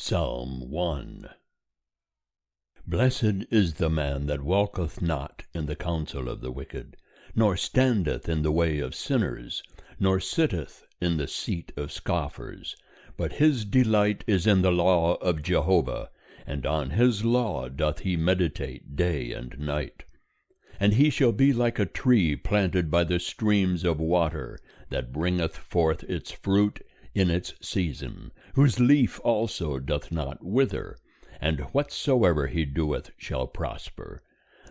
Psalm 1. Blessed is the man that walketh not in the counsel of the wicked, nor standeth in the way of sinners, nor sitteth in the seat of scoffers. But his delight is in the law of Jehovah, and on his law doth he meditate day and night. And he shall be like a tree planted by the streams of water, that bringeth forth its fruit in its season, whose leaf also doth not wither, and whatsoever he doeth shall prosper.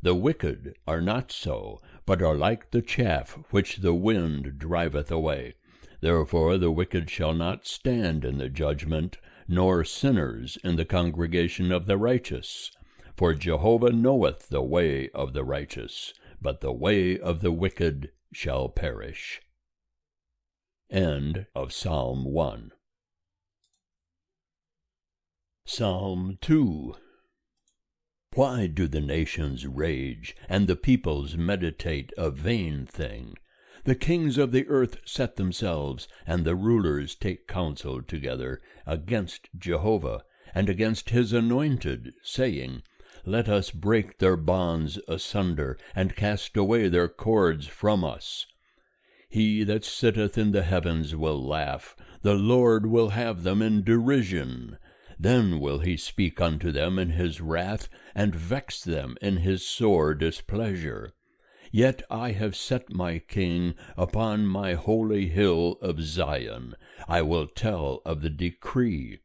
The wicked are not so, but are like the chaff which the wind driveth away. Therefore the wicked shall not stand in the judgment, nor sinners in the congregation of the righteous. For Jehovah knoweth the way of the righteous, but the way of the wicked shall perish. End of Psalm 1. Psalm 2. Why do the nations rage, and the peoples meditate a vain thing? The kings of the earth set themselves, and the rulers take counsel together against Jehovah, and against his anointed, saying, Let us break their bonds asunder, and cast away their cords from us. He that sitteth in the heavens will laugh, the Lord will have them in derision. Then will he speak unto them in his wrath, and vex them in his sore displeasure. Yet I have set my king upon my holy hill of Zion. I will tell of the decree.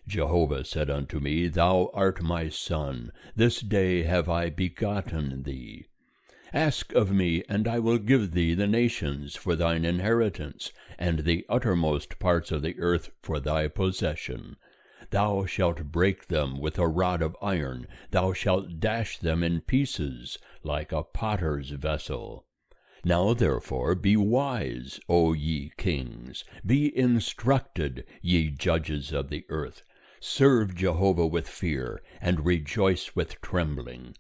Jehovah said unto me, Thou art my son, this day have I begotten thee. Ask of me, and I will give thee the nations for thine inheritance, and the uttermost parts of the earth for thy possession. Thou shalt break them with a rod of iron, thou shalt dash them in pieces like a potter's vessel. Now therefore be wise, O ye kings, be instructed, ye judges of the earth. Serve Jehovah with fear, and rejoice with trembling.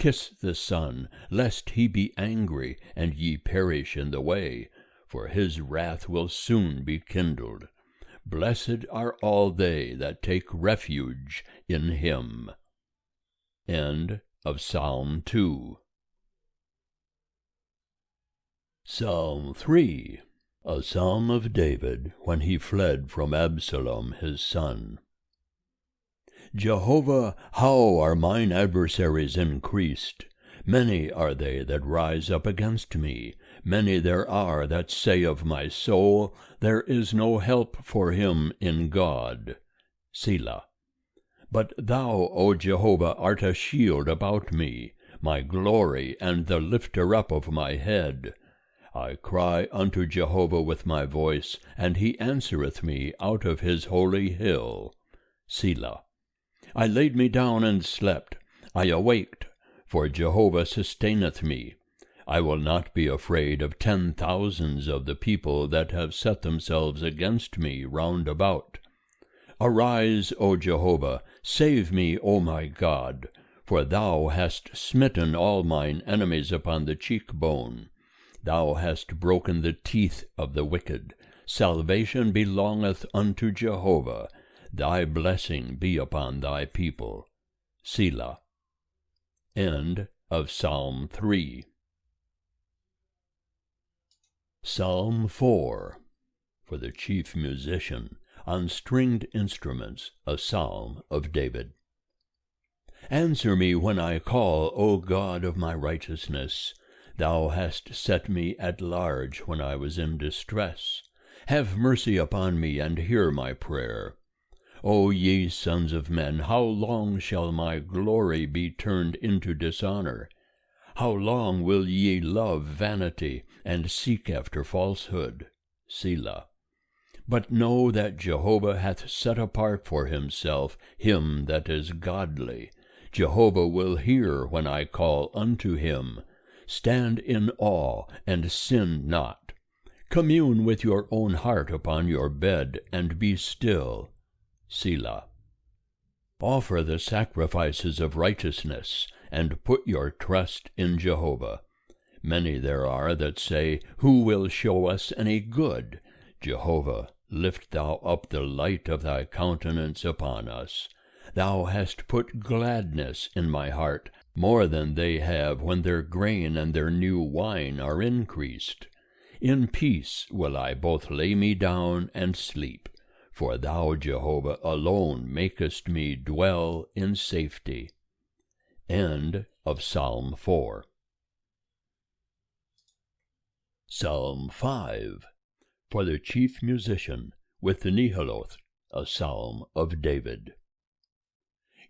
Kiss the Son, lest he be angry, and ye perish in the way, for his wrath will soon be kindled. Blessed are all they that take refuge in him. End of Psalm 2. Psalm 3. A psalm of David when he fled from Absalom his son. Jehovah, how are mine adversaries increased? Many are they that rise up against me. Many there are that say of my soul, There is no help for him in God. Selah. But thou, O Jehovah, art a shield about me, my glory, and the lifter up of my head. I cry unto Jehovah with my voice, and he answereth me out of his holy hill. Selah. I laid me down and slept. I awaked, for Jehovah sustaineth me. I will not be afraid of 10,000s of the people that have set themselves against me round about. Arise, O Jehovah, save me, O my God, for thou hast smitten all mine enemies upon the cheekbone. Thou hast broken the teeth of the wicked. Salvation belongeth unto Jehovah. Thy blessing be upon thy people. Selah. End of Psalm 3. Psalm 4. For the chief musician, on stringed instruments, a psalm of David. Answer me when I call, O God of my righteousness. Thou hast set me at large when I was in distress. Have mercy upon me, and hear my prayer. O ye sons of men, how long shall my glory be turned into dishonor? How long will ye love vanity, and seek after falsehood? Selah. But know that Jehovah hath set apart for himself him that is godly. Jehovah will hear when I call unto him. Stand in awe, and sin not. Commune with your own heart upon your bed, and be still. Selah. Offer the sacrifices of righteousness, and put your trust in Jehovah. Many there are that say, Who will show us any good? Jehovah, Lift thou up the light of thy countenance upon us. Thou hast put gladness in my heart, more than they have when their grain and their new wine are increased. In peace will I both lay me down and sleep, for thou, Jehovah, alone makest me dwell in safety. End of Psalm 4. Psalm 5. For the chief musician, with the Nehiloth, a psalm of David.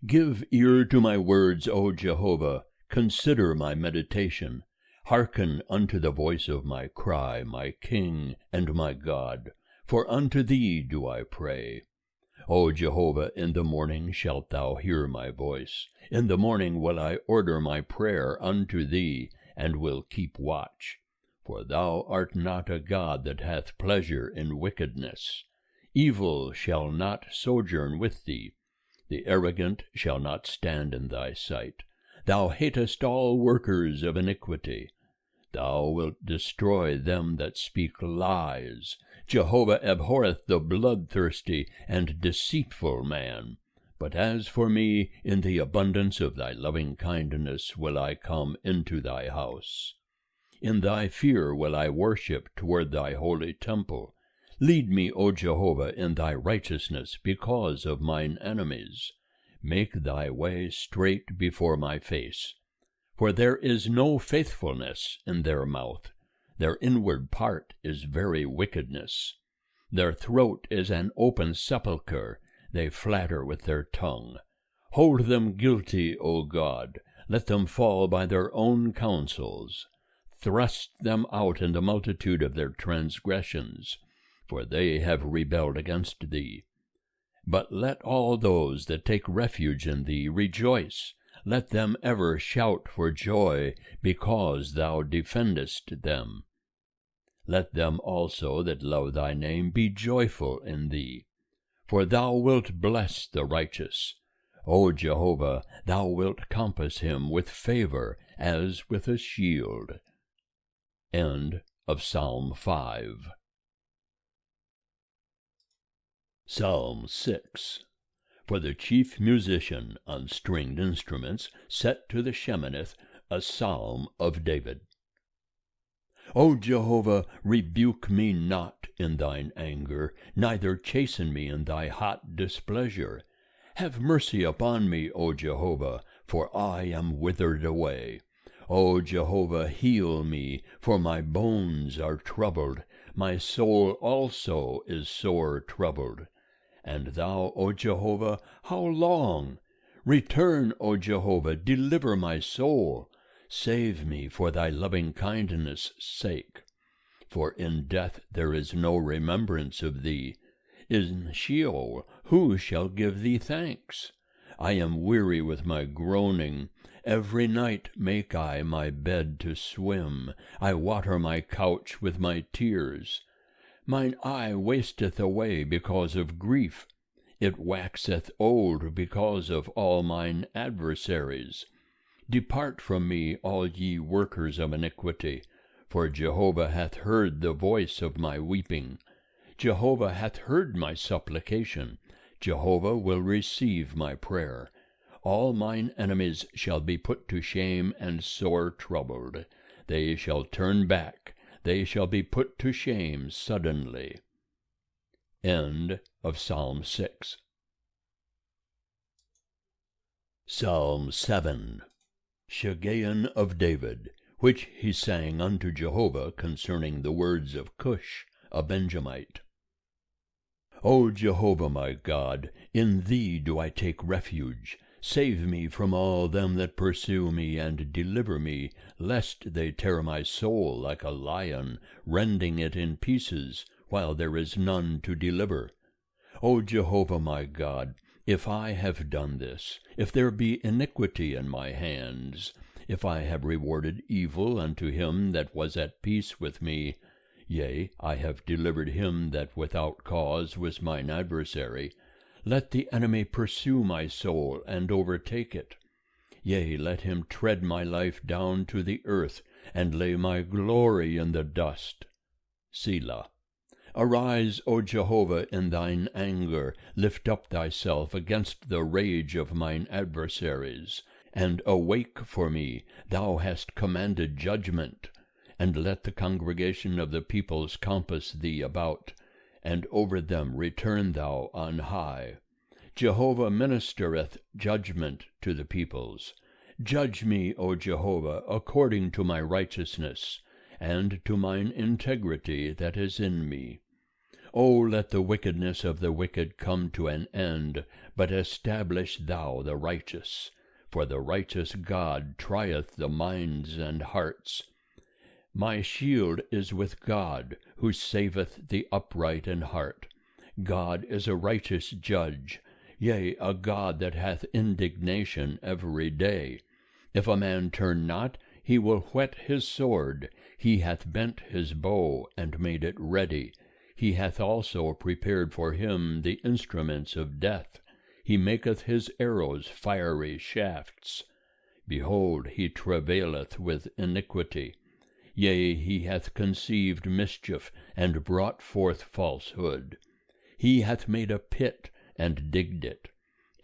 Give ear to my words, O Jehovah, consider my meditation. Hearken unto the voice of my cry, my King and my God, for unto thee do I pray. O Jehovah, in the morning shalt thou hear my voice. In the morning will I order my prayer unto thee, and will keep watch. For thou art not a God that hath pleasure in wickedness. Evil shall not sojourn with thee. The arrogant shall not stand in thy sight. Thou hatest all workers of iniquity. Thou wilt destroy them that speak lies. Jehovah abhorreth the bloodthirsty and deceitful man. But as for me, in the abundance of thy loving kindness will I come into thy house. In thy fear will I worship toward thy holy temple. Lead me, O Jehovah, in thy righteousness because of mine enemies. Make thy way straight before my face. For there is no faithfulness in their mouth. Their inward part is very wickedness. Their throat is an open sepulchre. They flatter with their tongue. Hold them guilty, O God. Let them fall by their own counsels. Thrust them out in the multitude of their transgressions, for they have rebelled against thee. But let all those that take refuge in thee rejoice. Let them ever shout for joy, because thou defendest them. Let them also that love thy name be joyful in thee. For thou wilt bless the righteous. O Jehovah, thou wilt compass him with favor as with a shield. End of Psalm 5. Psalm 6. For the chief musician on stringed instruments, set to the Sheminith, a psalm of David. O Jehovah, rebuke me not in thine anger, neither chasten me in thy hot displeasure. Have mercy upon me, O Jehovah, for I am withered away. O Jehovah, heal me, for my bones are troubled. My soul also is sore troubled. And thou, O Jehovah, how long? Return, O Jehovah, deliver my soul. Save me for thy loving kindness' sake. For in death there is no remembrance of thee. In Sheol who shall give thee thanks? I am weary with my groaning. Every night make I my bed to swim. I water my couch with my tears. Mine eye wasteth away because of grief. It waxeth old because of all mine adversaries. Depart from me, all ye workers of iniquity, for Jehovah hath heard the voice of my weeping. Jehovah hath heard my supplication. Jehovah will receive my prayer. All mine enemies shall be put to shame and sore troubled. They shall turn back. They shall be put to shame suddenly. End of Psalm 6. Psalm 7. Shigaion of David, which he sang unto Jehovah concerning the words of Cush, a Benjamite. O Jehovah my God, in thee do I take refuge. Save me from all them that pursue me, and deliver me, lest they tear my soul like a lion, rending it in pieces, while there is none to deliver. O Jehovah my God, if I have done this, if there be iniquity in my hands, if I have rewarded evil unto him that was at peace with me, yea, I have delivered him that without cause was mine adversary, let the enemy pursue my soul and overtake it. Yea, let him tread my life down to the earth, and lay my glory in the dust. Selah. Arise, O Jehovah, in thine anger, lift up thyself against the rage of mine adversaries, and awake for me, thou hast commanded judgment. And let the congregation of the peoples compass thee about, and over them return thou on high. Jehovah ministereth judgment to the peoples. Judge me, O Jehovah, according to my righteousness, and to mine integrity that is in me. O let the wickedness of the wicked come to an end, but establish thou the righteous. For the righteous God trieth the minds and hearts. My shield is with God, who saveth the upright in heart. God is a righteous judge, yea, a God that hath indignation every day. If a man turn not, he will whet his sword. He hath bent his bow, and made it ready. He hath also prepared for him the instruments of death. He maketh his arrows fiery shafts. Behold, he travaileth with iniquity. Yea, he hath conceived mischief, and brought forth falsehood. He hath made a pit, and digged it,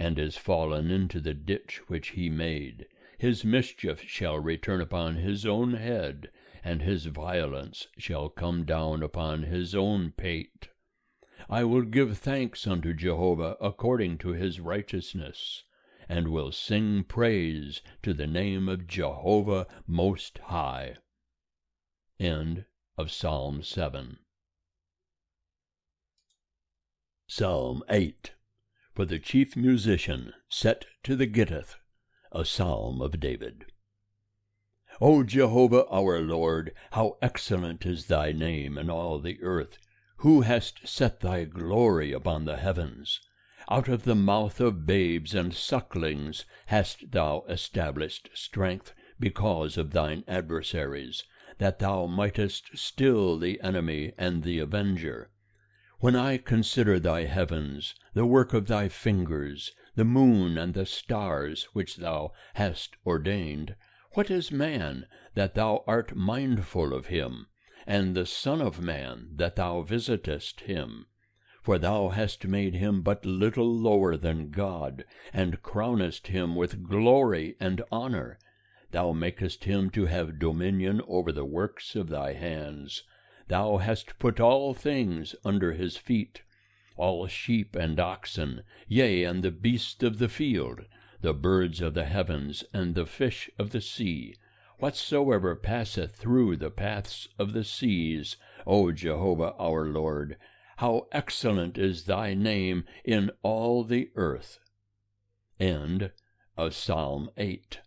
and is fallen into the ditch which he made. His mischief shall return upon his own head, and his violence shall come down upon his own pate. I will give thanks unto Jehovah according to his righteousness, and will sing praise to the name of Jehovah Most High. End of Psalm 7. Psalm 8. For the chief musician, set to the gittith, a psalm of David. O Jehovah our Lord, how excellent is thy name in all the earth! Who hast set thy glory upon the heavens? Out of the mouth of babes and sucklings hast thou established strength because of thine adversaries, that thou mightest still the enemy and the avenger. When I consider thy heavens, the work of thy fingers, the moon and the stars which thou hast ordained, what is man, that thou art mindful of him, and the Son of Man, that thou visitest him? For thou hast made him but little lower than God, and crownest him with glory and honor. Thou makest him to have dominion over the works of thy hands. Thou hast put all things under his feet, all sheep and oxen, yea, and the beasts of the field, the birds of the heavens, and the fish of the sea, whatsoever passeth through the paths of the seas, O Jehovah our Lord. How excellent is thy name in all the earth. End of Psalm 8.